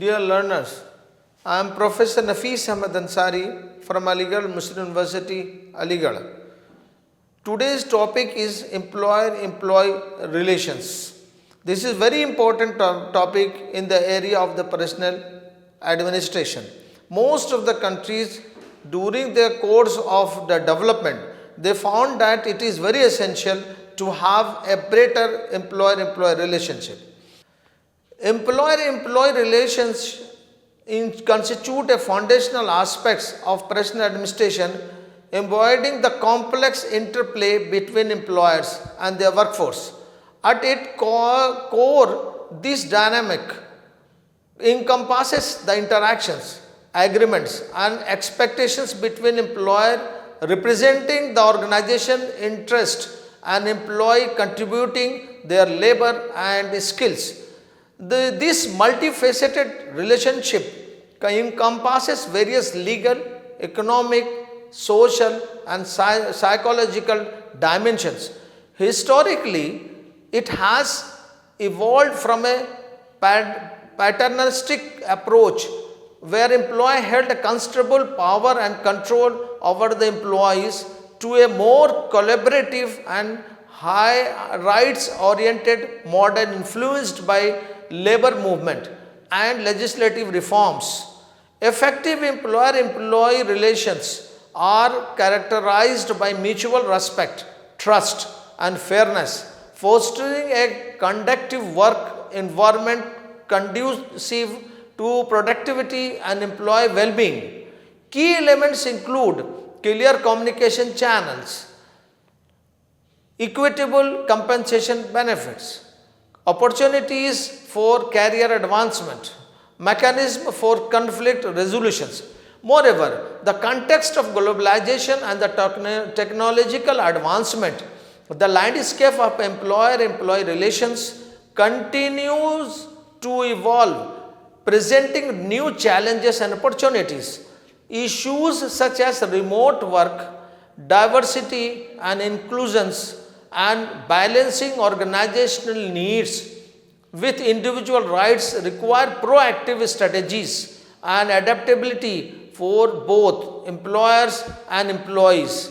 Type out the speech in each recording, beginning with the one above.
Dear learners, I am Professor Nafees Ahmed Ansari from Aligarh Muslim University, Aligarh. Today's topic is employer-employee relations. This is very important topic in the area of the personal administration. Most of the countries during their course of the development, they found that it is very essential to have a better employer-employee relationship. Employer-employee relations constitute a foundational aspects of personal administration, embodying the complex interplay between employers and their workforce. At its core, this dynamic encompasses the interactions, agreements, and expectations between employer representing the organization interest and employee contributing their labor and skills. This multifaceted relationship encompasses various legal, economic, social, and psychological dimensions. Historically, it has evolved from a paternalistic approach where employee held a considerable power and control over the employees to a more collaborative and high rights oriented model influenced by labor movement and legislative reforms. Effective employer-employee relations are characterized by mutual respect, trust, and fairness, fostering a conducive work environment conducive to productivity and employee well-being. Key elements include clear communication channels, equitable compensation benefits, opportunities for career advancement, mechanism for conflict resolutions. Moreover, the context of globalization and the technological advancement, the landscape of employer-employee relations continues to evolve, presenting new challenges and opportunities. Issues such as remote work, diversity and inclusions, and balancing organizational needs with individual rights require proactive strategies and adaptability for both employers and employees.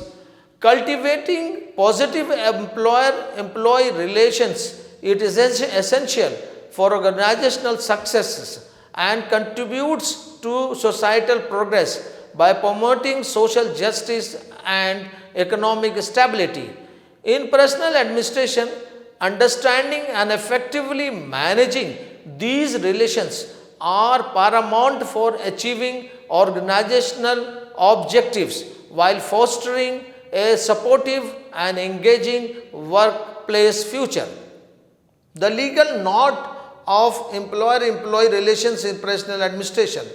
Cultivating positive employer-employee relations it is essential for organizational successes and contributes to societal progress by promoting social justice and economic stability. In personal administration, understanding and effectively managing these relations are paramount for achieving organizational objectives while fostering a supportive and engaging workplace future. The legal knot of employer-employee relations in personal administration.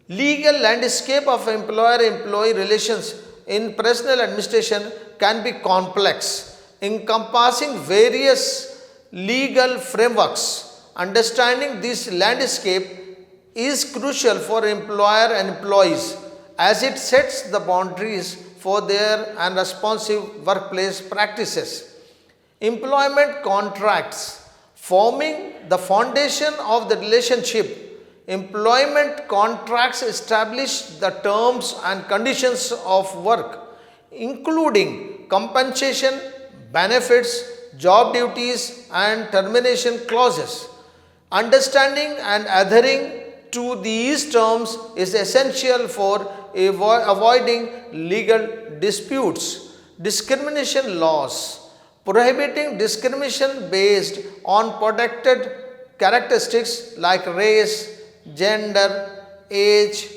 Legal landscape of employer-employee relations in personal administration can be complex, encompassing various legal frameworks. Understanding this landscape is crucial for employer and employees as it sets the boundaries for their and responsive workplace practices. Employment contracts forming the foundation of the relationship. Employment contracts establish the terms and conditions of work, including compensation, benefits, job duties, and termination clauses. Understanding and adhering to these terms is essential for avoiding legal disputes. Discrimination laws prohibiting discrimination based on protected characteristics like race, gender, age,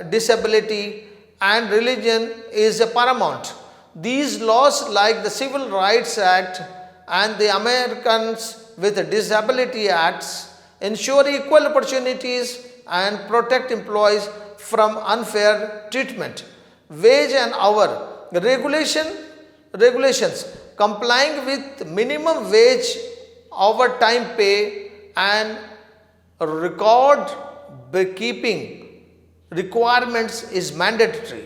disability, and religion is paramount. These laws, like the Civil Rights Act and the Americans with Disability Acts, ensure equal opportunities and protect employees from unfair treatment. Wage and hour regulations complying with minimum wage, overtime pay, and record keeping requirements is mandatory.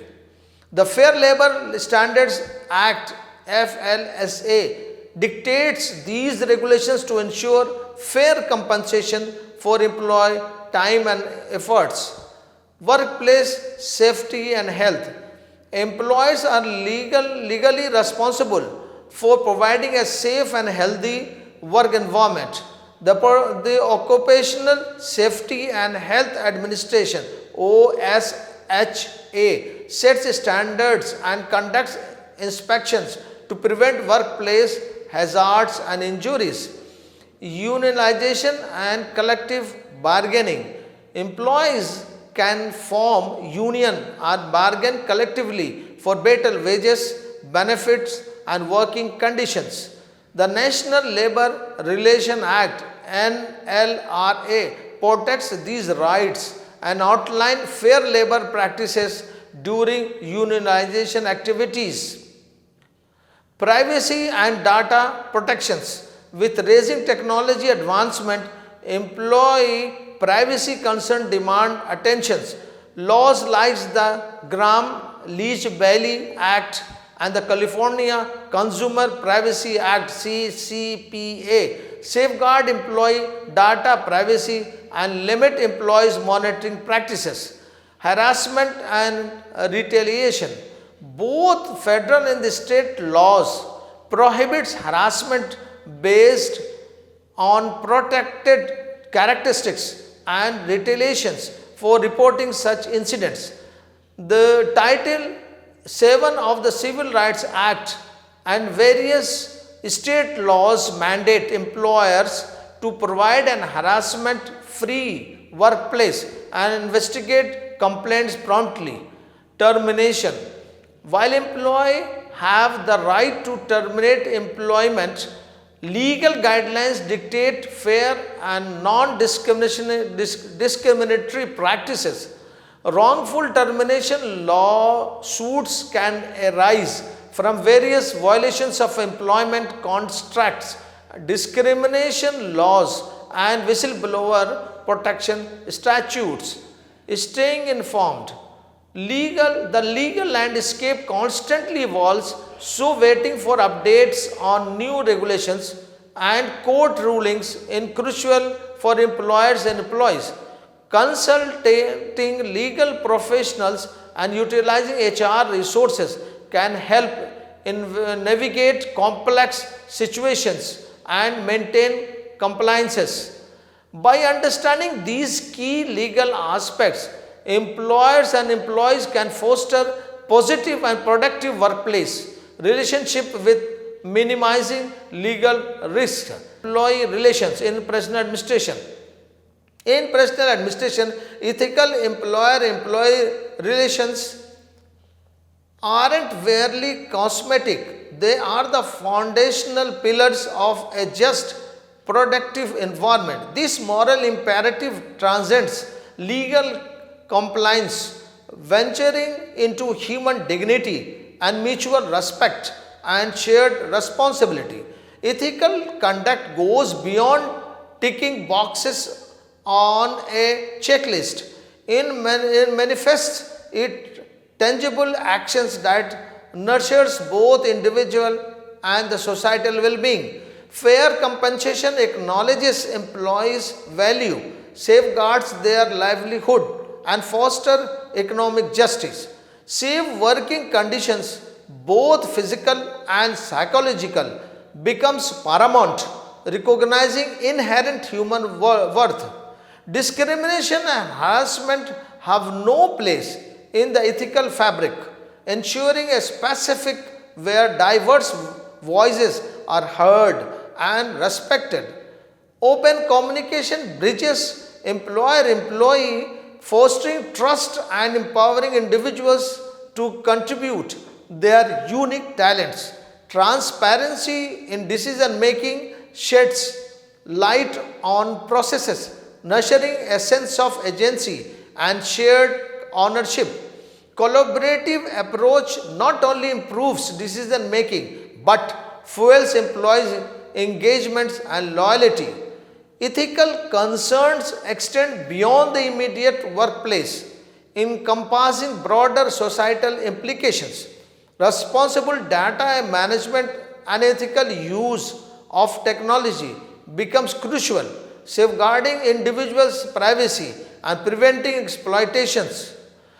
The Fair Labor Standards Act FLSA dictates these regulations to ensure fair compensation for employee time and efforts. Workplace safety and health. Employees are legally responsible for providing a safe and healthy work environment. The Occupational Safety and Health Administration OSHA sets standards and conducts inspections to prevent workplace hazards and injuries. Unionization and collective bargaining. Employees can form union or bargain collectively for better wages, benefits and working conditions. The National Labour Relation Act NLRA protects these rights and outline fair labor practices during unionization activities. Privacy and data protections. With raising technology advancement, employee privacy concern demand attentions. Laws like the Graham-Leach-Bliley Act and the California Consumer Privacy Act CCPA safeguard employee data privacy and limit employees monitoring practices. Harassment and retaliation. Both federal and the state laws prohibits harassment based on protected characteristics and retaliations for reporting such incidents. The Title 7 of the Civil Rights Act and various state laws mandate employers to provide an harassment free workplace and investigate complaints promptly. Termination. While employees have the right to terminate employment, legal guidelines dictate fair and non-discriminatory practices. Wrongful termination lawsuits can arise from various violations of employment contracts, discrimination laws, and whistleblower protection statutes. Staying informed. The legal landscape constantly evolves, so waiting for updates on new regulations and court rulings is crucial for employers and employees. Consulting legal professionals and utilizing HR resources can help in navigate complex situations and maintain compliances. By understanding these key legal aspects, employers and employees can foster positive and productive workplace relationship with minimizing legal risk. Employee relations in personal administration. In personal administration, ethical employer-employee relations aren't merely cosmetic. They are the foundational pillars of a just, productive environment. This moral imperative transcends legal compliance, venturing into human dignity and mutual respect and shared responsibility. Ethical conduct goes beyond ticking boxes on a checklist. It manifests it tangible actions that nurtures both individual and the societal well-being. Fair compensation acknowledges employees' value, safeguards their livelihood, and foster economic justice. Safe working conditions, both physical and psychological, becomes paramount, recognizing inherent human worth. Discrimination and harassment have no place in the ethical fabric, ensuring a specific where diverse voices are heard and respected. Open communication bridges employer-employee, fostering trust and empowering individuals to contribute their unique talents. Transparency in decision making sheds light on processes, nurturing a sense of agency and shared ownership. Collaborative approach not only improves decision making but fuels employees' engagements and loyalty. Ethical concerns extend beyond the immediate workplace, encompassing broader societal implications. Responsible data management and ethical use of technology becomes crucial. safeguarding individuals' privacy and preventing exploitations.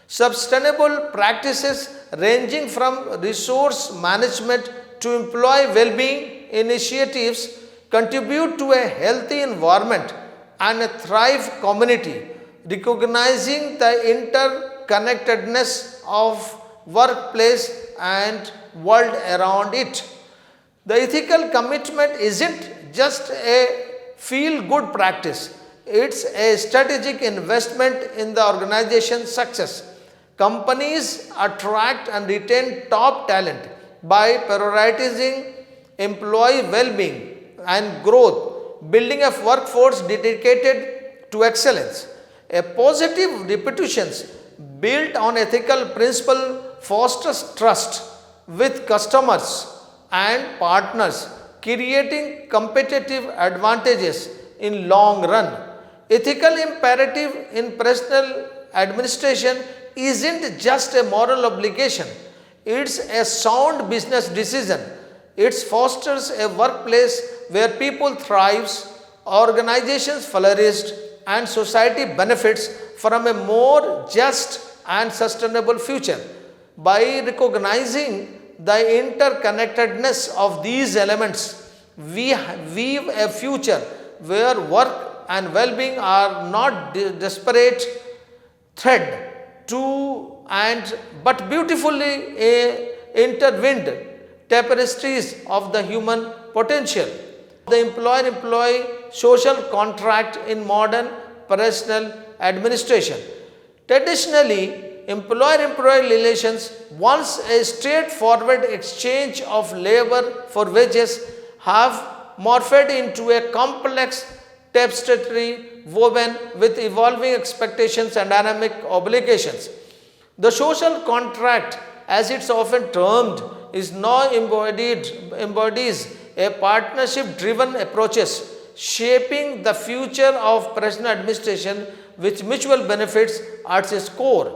Sustainable practices ranging from resource management to employee well being initiatives contribute to a healthy environment and a thrive community, recognizing the interconnectedness of workplace and world around it. The ethical commitment isn't just a feel good practice, it's a strategic investment in the organization's success. Companies attract and retain top talent by prioritizing employee well being and growth, building a workforce dedicated to excellence. A positive reputation built on ethical principle fosters trust with customers and partners, creating competitive advantages in long run. Ethical imperative in personal administration isn't just a moral obligation, it's a sound business decision. It fosters a workplace where people thrive, organizations flourish, and society benefits from a more just and sustainable future. By recognizing the interconnectedness of these elements, we weave a future where work and well being are not disparate thread to and but beautifully intertwined tapestries of the human potential. The employer employee social contract in modern personal administration. Traditionally, employer employee relations, once a straightforward exchange of labor for wages, have morphed into a complex tapestry woven with evolving expectations and dynamic obligations. The social contract, as it's often termed, is now embodies a partnership driven approaches shaping the future of personal administration with mutual benefits at its core.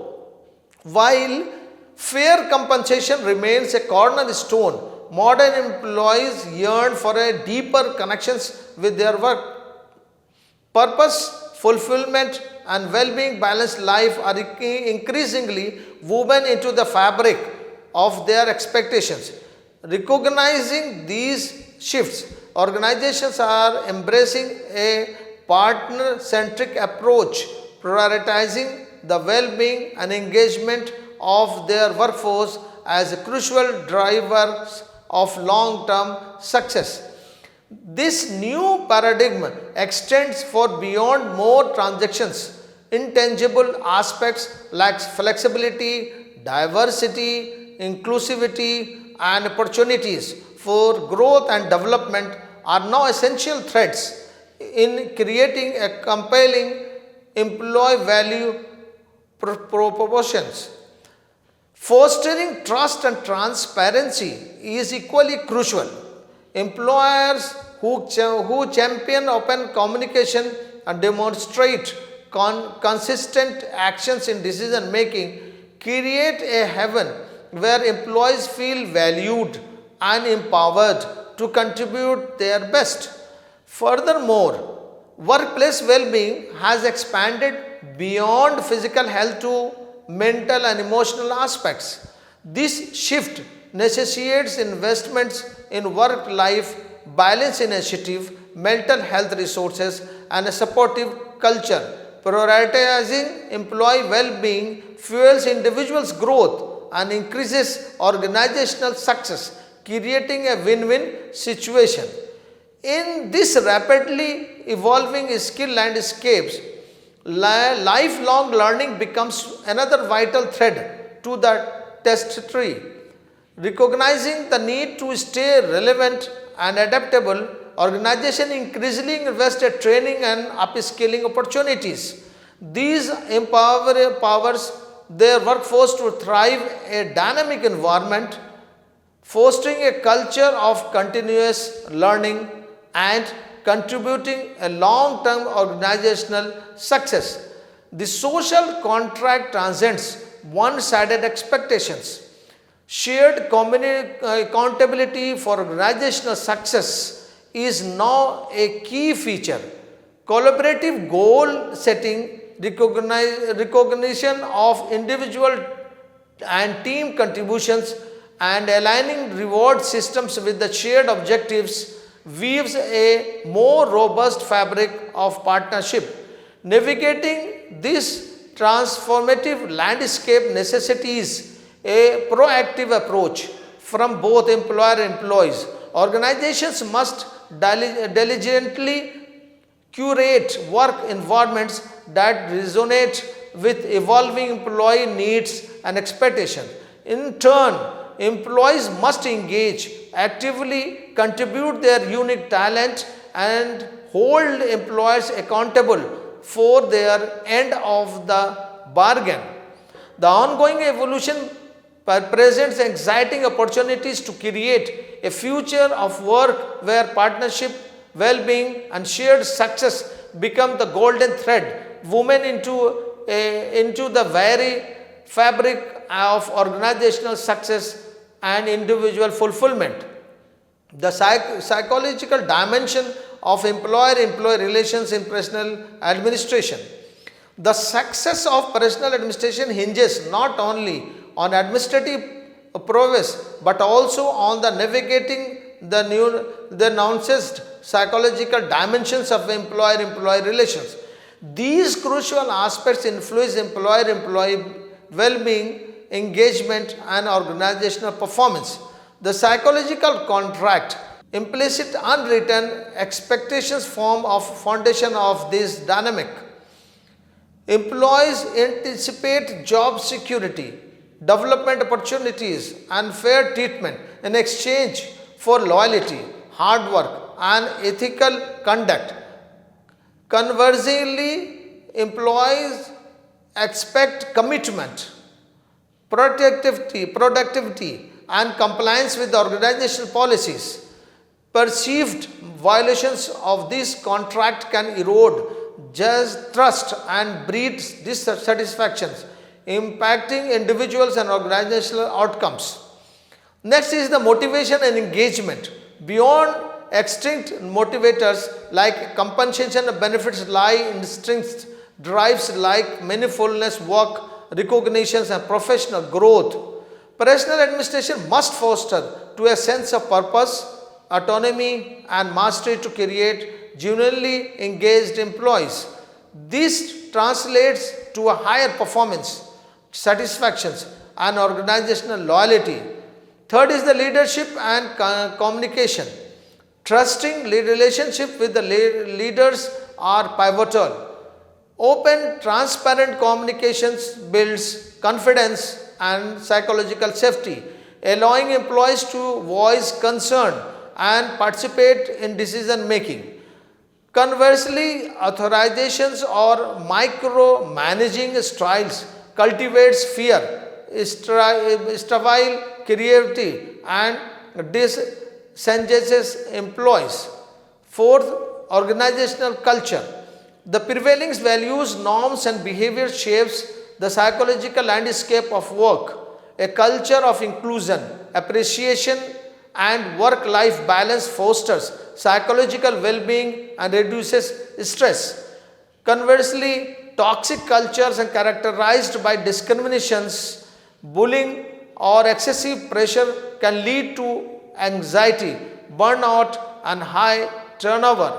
While fair compensation remains a cornerstone, modern employees yearn for a deeper connections with their work. Purpose, fulfillment, and well being balanced life are increasingly woven into the fabric of their expectations. Recognizing these shifts, organizations are embracing a partner centric approach, prioritizing the well being and engagement of their workforce as crucial drivers of long term success. This new paradigm extends for beyond more transactions, intangible aspects like flexibility, diversity, inclusivity, and opportunities for growth and development are now essential threads in creating a compelling employee value propositions. Fostering trust and transparency is equally crucial. Employers who champion open communication and demonstrate consistent actions in decision making create a heaven where employees feel valued and empowered to contribute their best. Furthermore, workplace well being has expanded beyond physical health to mental and emotional aspects. This shift necessitates investments in work life balance initiative, mental health resources, and a supportive culture. Prioritizing employee well being fuels individuals' growth and increases organizational success, creating a win win situation. In this rapidly evolving skill landscapes, lifelong learning becomes another vital thread to the test tree. Recognizing the need to stay relevant and adaptable, organizations increasingly invest in training and upskilling opportunities. These empowers their workforce to thrive in a dynamic environment, fostering a culture of continuous learning and contributing a long-term organizational success. The social contract transcends one-sided expectations. Shared accountability for organizational success is now a key feature. Collaborative goal setting, recognition of individual and team contributions, and aligning reward systems with the shared objectives weaves a more robust fabric of partnership. Navigating this transformative landscape necessitates a proactive approach from both employer and employees. Organizations must diligently curate work environments that resonate with evolving employee needs and expectations. In turn, employees must engage, actively contribute their unique talent, and hold employers accountable for their end of the bargain. The ongoing evolution presents exciting opportunities to create a future of work where partnership, well being, and shared success become the golden thread woven into the very fabric of organizational success and individual fulfillment. The psychological dimension of employer employee relations in personal administration. The success of personal administration hinges not only on administrative prowess but also on the navigating the nuanced psychological dimensions of employer employee relations. These crucial aspects influence employer employee well being, engagement, and organizational performance. The psychological contract, implicit unwritten expectations form of foundation of this dynamic. Employees anticipate job security, development opportunities, and fair treatment in exchange for loyalty, hard work, and ethical conduct. Conversely, employees expect commitment, productivity, and compliance with organizational policies. Perceived violations of this contract can erode just trust and breed dissatisfactions, impacting individuals and organizational outcomes. Next is the motivation and engagement. Beyond extinct motivators like compensation and benefits lie instinct drives like meaningfulness, work, recognitions, and professional growth. Personal administration must foster to a sense of purpose, autonomy, and mastery to create genuinely engaged employees. This translates to a higher performance, satisfactions, and organizational loyalty. Third is the leadership and communication. Trusting relationship with the leaders are pivotal. Open, transparent communications builds confidence and psychological safety, allowing employees to voice concern and participate in decision making. Conversely, authorizations or micromanaging styles cultivates fear, sterile creativity, and disengages employees. Fourth, organizational culture. The prevailing values, norms, and behavior shapes the psychological landscape of work. A culture of inclusion, appreciation, and work-life balance fosters psychological well-being and reduces stress. Conversely, toxic cultures are characterized by discriminations, bullying, or excessive pressure can lead to anxiety, burnout, and high turnover.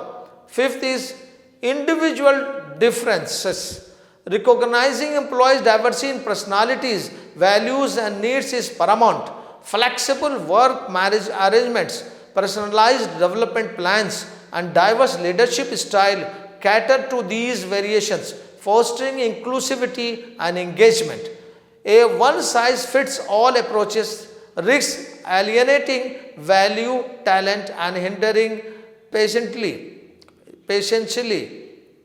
Fifth is individual differences. Recognizing employees' diversity in personalities, values, and needs is paramount. Flexible work marriage arrangements, personalized development plans, and diverse leadership style cater to these variations, fostering inclusivity and engagement. A one-size-fits-all approaches risks alienating value, talent, and hindering patiently.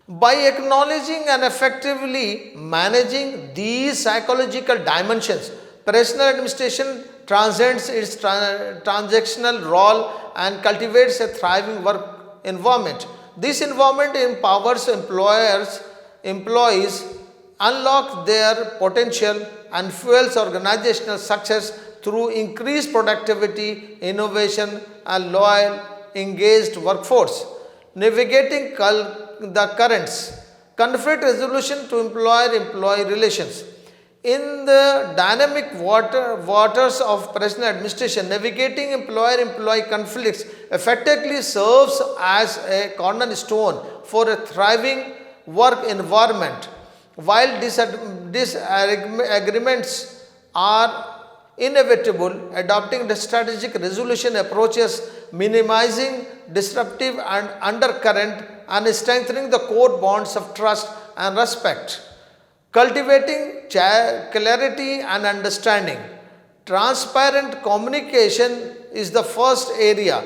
By acknowledging and effectively managing these psychological dimensions, personal administration transcends its transactional role and cultivates a thriving work environment. This environment empowers employees, unlock their potential, and fuels organizational success through increased productivity, innovation, and loyal, engaged workforce. Navigating the currents. Conflict resolution to employer-employee relations. In the dynamic waters of professional administration, navigating employer-employee conflicts effectively serves as a cornerstone for a thriving work environment. While disagreements are inevitable, adopting the strategic resolution approaches, minimizing disruptive and undercurrent, and strengthening the core bonds of trust and respect. Cultivating clarity and understanding. Transparent communication is the first area.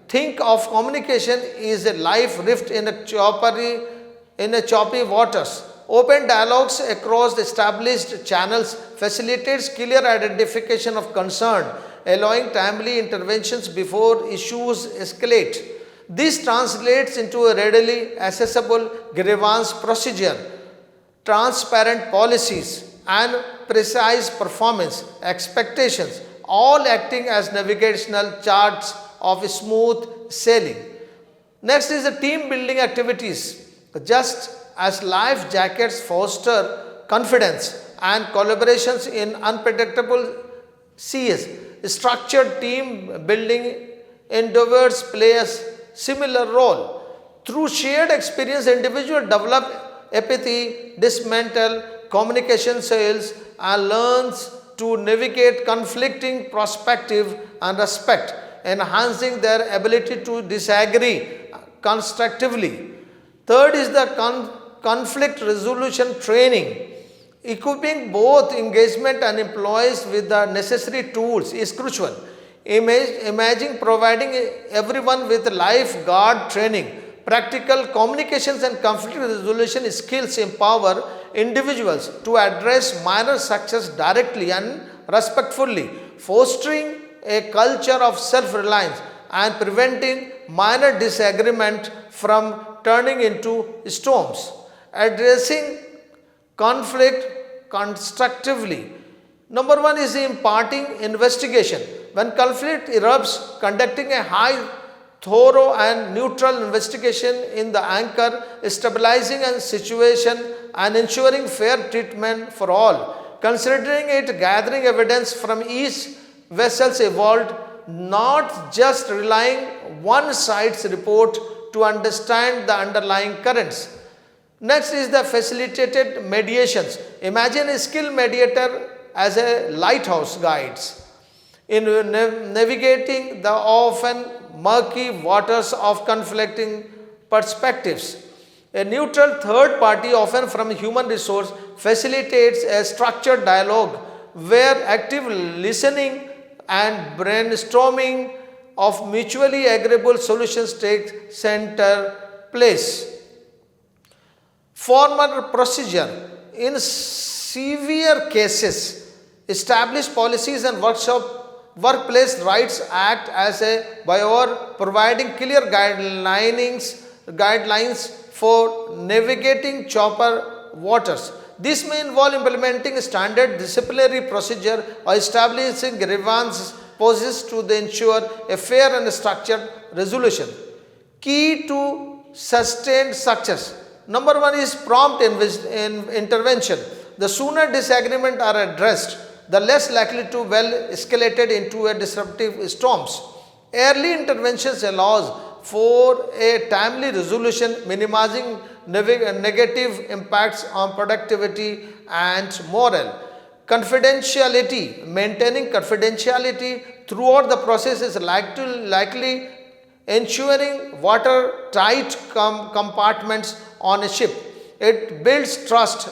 Think of communication is a life rift in a choppy waters. Open dialogues across the established channels facilitates clear identification of concern, allowing timely interventions before issues escalate. This translates into a readily accessible grievance procedure, transparent policies, and precise performance expectations, all acting as navigational charts of smooth sailing. Next is the team building activities. Just as life jackets foster confidence and collaborations in unpredictable seas, structured team building endeavors play a similar role. Through shared experience, individuals develop empathy, dismantle communication styles, and learns to navigate conflicting perspective and respect, enhancing their ability to disagree constructively. Third is the conflict resolution training. Equipping both engagement and employees with the necessary tools is crucial. Imagine providing everyone with lifeguard training. Practical communications and conflict resolution skills empower individuals to address minor success directly and respectfully, fostering a culture of self-reliance and preventing minor disagreement from turning into storms. Addressing conflict constructively. Number one is imparting investigation. When conflict erupts, conducting a high, thorough and neutral investigation in the anchor, stabilizing a situation and ensuring fair treatment for all. Considering it, gathering evidence from each vessel's evolved, not just relying one side's report to understand the underlying currents. Next is the facilitated mediations. Imagine a skilled mediator as a lighthouse guides in navigating the often murky waters of conflicting perspectives. A neutral third party, often from human resource, facilitates a structured dialogue where active listening and brainstorming of mutually agreeable solutions take center place. Formal procedure. In severe cases, established policies and workplace rights act as a buoy, providing clear guidelines for navigating chopper waters. This may involve implementing standard disciplinary procedure or establishing grievance poses to ensure a fair and structured resolution. Key to sustained success. Number one is prompt intervention. The sooner disagreements are addressed, the less likely to well escalated into a disruptive storms. Early interventions allows for a timely resolution, minimizing negative impacts on productivity and morale. Confidentiality. Maintaining confidentiality throughout the process is likely ensuring watertight compartments on a ship. It builds trust,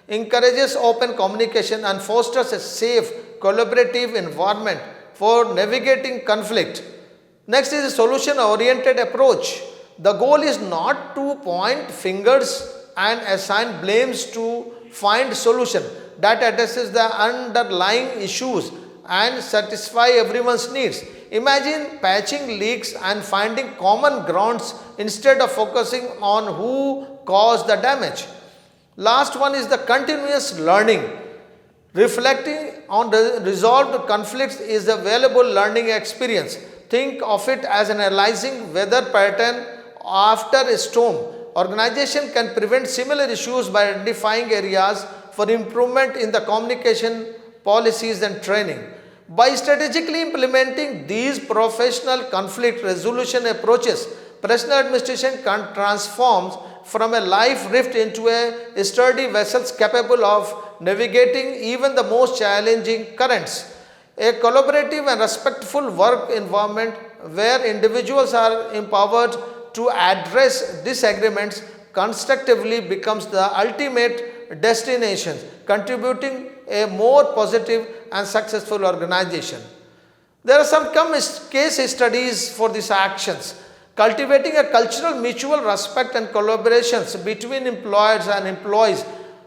encourages open communication, and fosters a safe, collaborative environment for navigating conflict. Next is a solution oriented approach. The goal is not to point fingers and assign blames to find solution that addresses the underlying issues and satisfy everyone's needs. Imagine patching leaks and finding common grounds instead of focusing on who caused the damage. Last one is the continuous learning. Reflecting on the resolved conflicts is a valuable learning experience. Think of it as analyzing weather pattern after a storm, Organization can prevent similar issues by identifying areas for improvement in the communication policies and training. By strategically implementing these professional conflict resolution approaches, professional administration can transform from a life rift into a sturdy vessel capable of navigating even the most challenging currents. A collaborative and respectful work environment where individuals are empowered to address disagreements constructively becomes the ultimate destination, contributing a more positive and successful organization. There are some case studies for these actions. Cultivating a cultural mutual respect and collaborations between employers and employees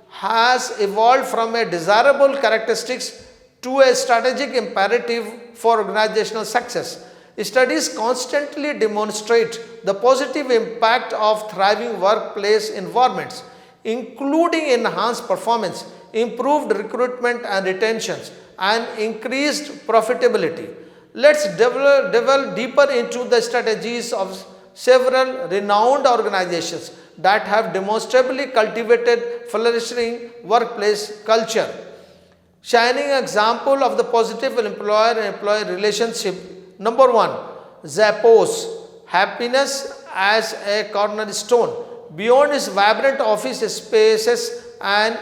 has evolved from a desirable characteristics to a strategic imperative for organizational success. Studies constantly demonstrate the positive impact of thriving workplace environments, including enhanced performance, improved recruitment and retentions, and increased profitability. Let's delve deeper into the strategies of several renowned organizations that have demonstrably cultivated flourishing workplace culture. Shining example of the positive employer and employee relationship. Number one, Zappos, happiness as a cornerstone. Beyond its vibrant office spaces and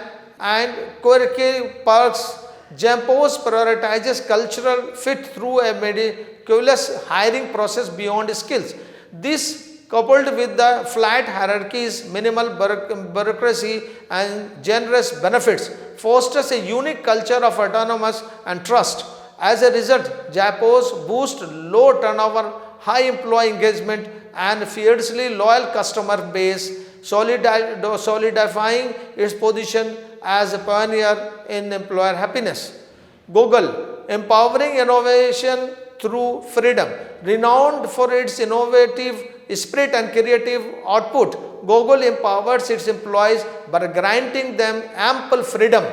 quirky perks, Zappos prioritizes cultural fit through a meticulous hiring process beyond skills. This, coupled with the flat hierarchies, minimal bureaucracy, and generous benefits, fosters a unique culture of autonomous and trust. As a result, Zappos boosts low turnover, high employee engagement, and fiercely loyal customer base, solidifying its position as a pioneer in employer happiness. Google, empowering innovation through freedom. Renowned for its innovative spirit and creative output, Google empowers its employees by granting them ample freedom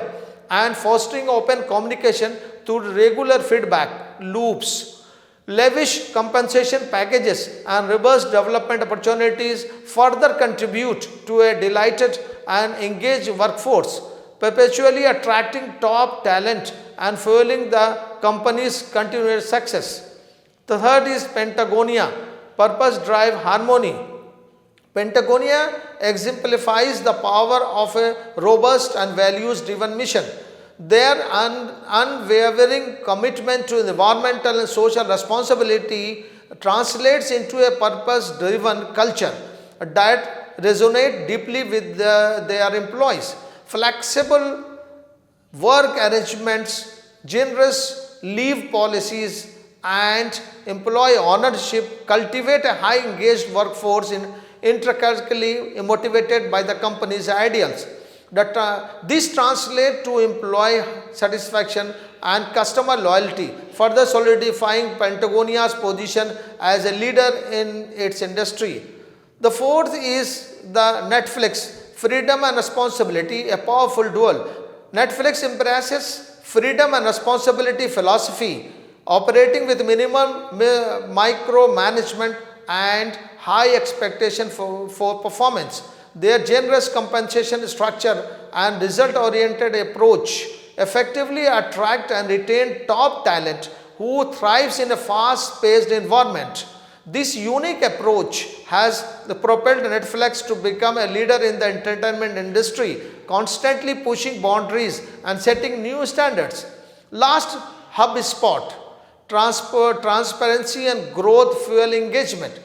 and fostering open communication through regular feedback loops. Lavish compensation packages and robust development opportunities further contribute to a delighted and engaged workforce, perpetually attracting top talent and fueling the company's continued success. The third is Patagonia, purpose drive harmony. Patagonia exemplifies the power of a robust and values driven mission. Their unwavering commitment to environmental and social responsibility translates into a purpose driven culture that resonates deeply with their employees. Flexible work arrangements, generous leave policies, and employee ownership cultivate a high engaged workforce intricately motivated by the company's ideals. This translates to employee satisfaction and customer loyalty, further solidifying Patagonia's position as a leader in its industry. The fourth is the Netflix, freedom and responsibility, a powerful dual. Netflix embraces freedom and responsibility philosophy, operating with minimum micromanagement and high expectation for performance. Their generous compensation structure and result-oriented approach effectively attract and retain top talent who thrives in a fast-paced environment. This unique approach has propelled Netflix to become a leader in the entertainment industry, constantly pushing boundaries and setting new standards. Last, HubSpot, transparency and growth fuel engagement.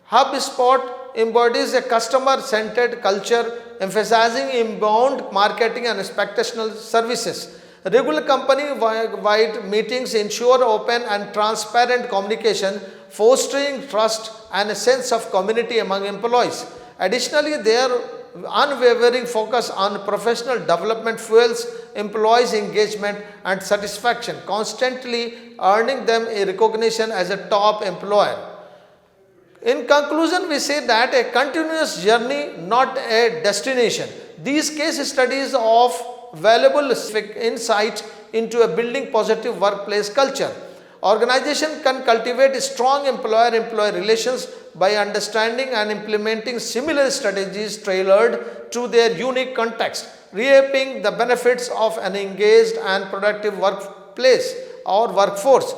HubSpot embodies a customer-centered culture emphasizing inbound marketing and expectational services. Regular company-wide meetings ensure open and transparent communication, fostering trust and a sense of community among employees. Additionally, their unwavering focus on professional development fuels employees' engagement and satisfaction, constantly earning them a recognition as a top employer. In conclusion, we say that a continuous journey, not a destination. These case studies of valuable insight into a building positive workplace culture. Organization can cultivate strong employer-employee relations by understanding and implementing similar strategies tailored to their unique context, reaping the benefits of an engaged and productive workplace or workforce.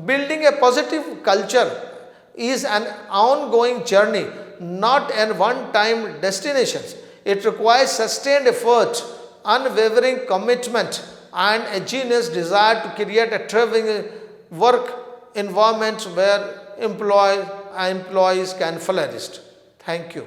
Building a positive culture is an ongoing journey, not a one-time destination. It requires sustained effort, unwavering commitment, and a genuine desire to create a thriving work environment where employees can flourish. Thank you.